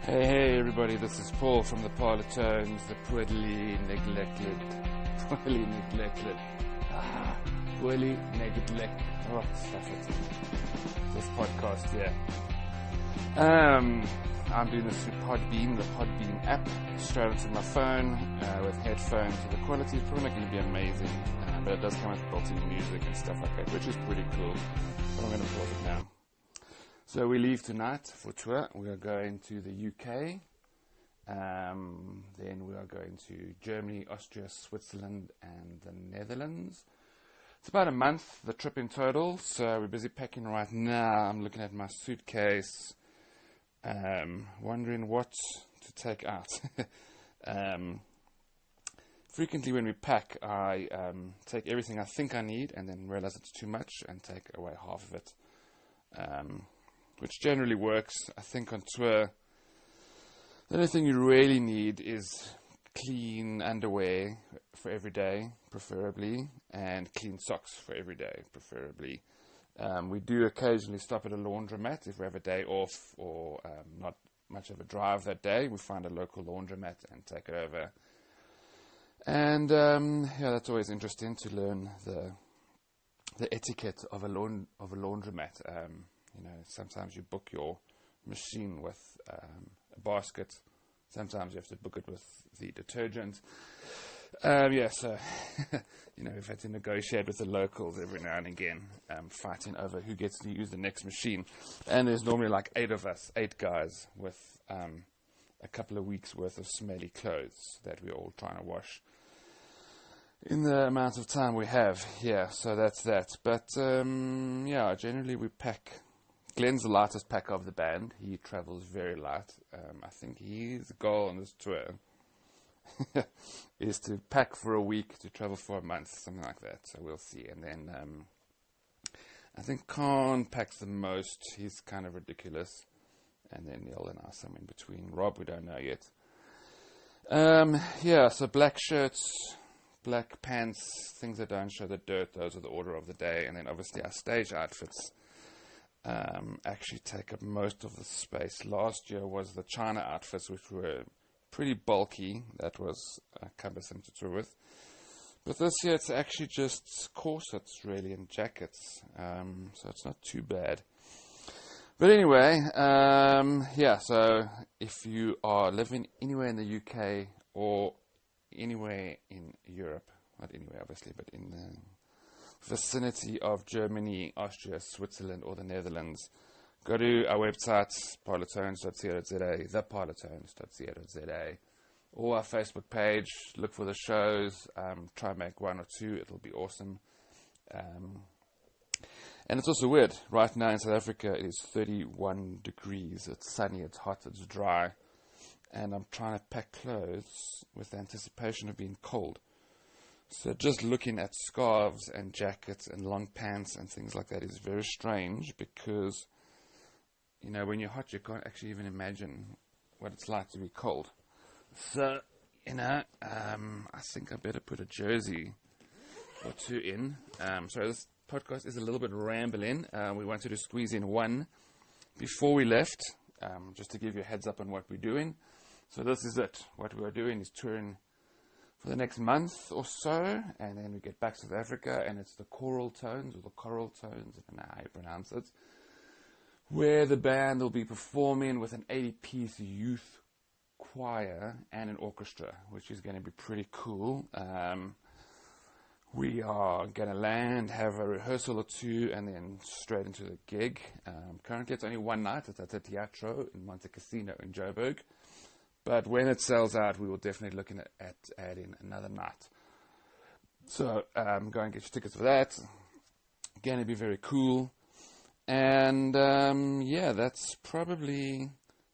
Hey everybody, this is Paul from the Parlotones, the poorly neglected, poorly neglected, poorly neglected, stuff it. This podcast here. I'm doing this through Podbean, the Podbean app, straight onto my phone, with headphones, so the quality is probably not going to be amazing, but it does come with built-in music and stuff like that, which is pretty cool, but I'm going to pause it now. So we leave tonight for tour. We are going to the UK, then we are going to Germany, Austria, Switzerland, and the Netherlands. It's about a month, the trip in total, so we're busy packing right now. I'm looking at my suitcase, wondering what to take out. Frequently when we pack, I take everything I think I need and then realize it's too much and take away half of it. Which generally works. I think on tour, the only thing you really need is clean underwear for every day, preferably, and clean socks for every day, preferably. We do occasionally stop at a laundromat if we have a day off or not much of a drive that day. We find a local laundromat and take it over. And that's always interesting to learn the etiquette of a laundromat. Sometimes you book your machine with a basket. Sometimes you have to book it with the detergent. So, we've had to negotiate with the locals every now and again, fighting over who gets to use the next machine. And there's normally like 8 guys, with a couple of weeks' worth of smelly clothes that we're all trying to wash in the amount of time we have. Yeah, so that's that. But, generally we pack. Glenn's the lightest packer of the band. He travels very light. I think his goal on this tour is to pack for a week, to travel for a month, something like that. So we'll see. And then I think Khan packs the most. He's kind of ridiculous. And then Neil and I, somewhere in between. Rob, we don't know yet. So black shirts, black pants, things that don't show the dirt. Those are the order of the day. And then obviously our stage outfits actually take up most of the space. Last year was the China outfits, which were pretty bulky. That was cumbersome to tour with. But this year it's actually just corsets, really, and jackets. So it's not too bad. But anyway, so if you are living anywhere in the UK or anywhere in Europe, not anywhere obviously, but in the vicinity of Germany, Austria, Switzerland, or the Netherlands, go to our website, parlotones.co.za, theparlotones.co.za, or our Facebook page. Look for the shows, try and make 1 or 2, it'll be awesome. And it's also weird, right now in South Africa it is 31 degrees, it's sunny, it's hot, it's dry, and I'm trying to pack clothes with the anticipation of being cold. So just looking at scarves and jackets and long pants and things like that is very strange, because, when you're hot, you can't actually even imagine what it's like to be cold. So, I think I better put a jersey or 2 in. So this podcast is a little bit rambling. We wanted to squeeze in one before we left, just to give you a heads up on what we're doing. So this is it. What we are doing is touring for the next month or so, and then we get back to South Africa, and it's the Coral Tones, or the Coral Tones, I don't know how you pronounce it, where the band will be performing with an 80-piece youth choir and an orchestra, which is going to be pretty cool. We are going to land, have a rehearsal or 2, and then straight into the gig. Currently it's only one night. It's at the Teatro in Monte Cassino in Joburg. But when it sells out, we will definitely look at adding another night. So go and get your tickets for that. Going to be very cool. And that's probably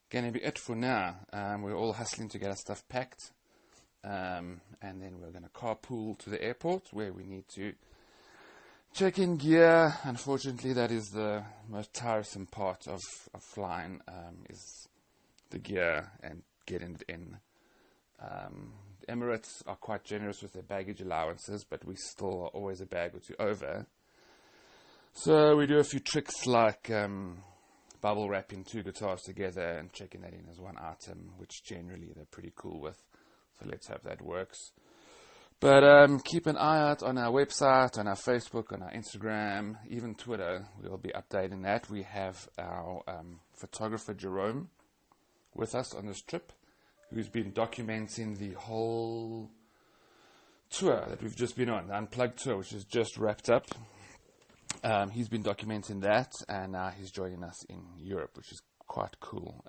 going to be it for now. We're all hustling to get our stuff packed. And then we're going to carpool to the airport, where we need to check in gear. Unfortunately, that is the most tiresome part of flying, is the gear and getting it in. Emirates are quite generous with their baggage allowances, but we still are always a bag or 2 over. So we do a few tricks like bubble wrapping 2 guitars together and checking that in as one item, which generally they're pretty cool with. So let's hope that works. But keep an eye out on our website, on our Facebook, on our Instagram, even Twitter. We'll be updating that. We have our photographer Jerome with us on this trip, who's been documenting the whole tour that we've just been on, the Unplugged tour, which is just wrapped up. He's been documenting that, and now he's joining us in Europe, which is quite cool.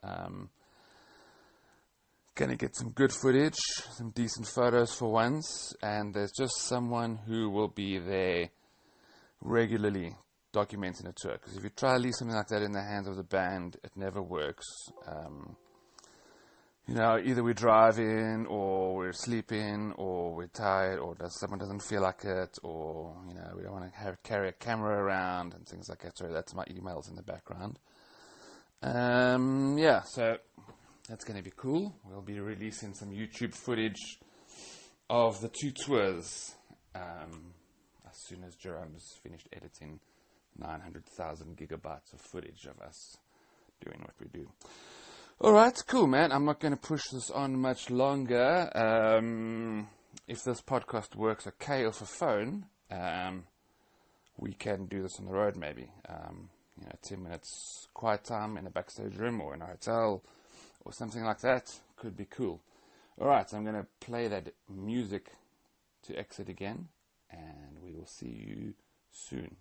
Going to get some good footage, some decent photos for once, and there's just someone who will be there regularly documenting a tour, because if you try to leave something like that in the hands of the band, it never works. Either we're driving, or we're sleeping, or we're tired, or someone doesn't feel like it, or, we don't want to carry a camera around, and things like that. Sorry, that's my emails in the background. So that's going to be cool. We'll be releasing some YouTube footage of the 2 tours as soon as Jerome's finished editing 900,000 gigabytes of footage of us doing what we do. Alright, cool, man. I'm not going to push this on much longer. If this podcast works okay off a phone, we can do this on the road maybe. 10 minutes quiet time in a backstage room or in a hotel or something like that could be cool. Alright, so I'm going to play that music to exit again, and we will see you soon,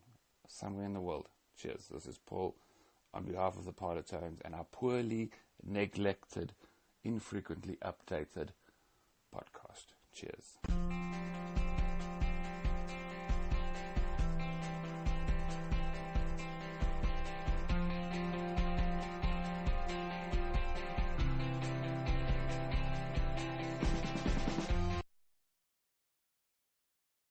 somewhere in the world. Cheers. This is Paul on behalf of the Parlotones and our poorly neglected, infrequently updated podcast. Cheers.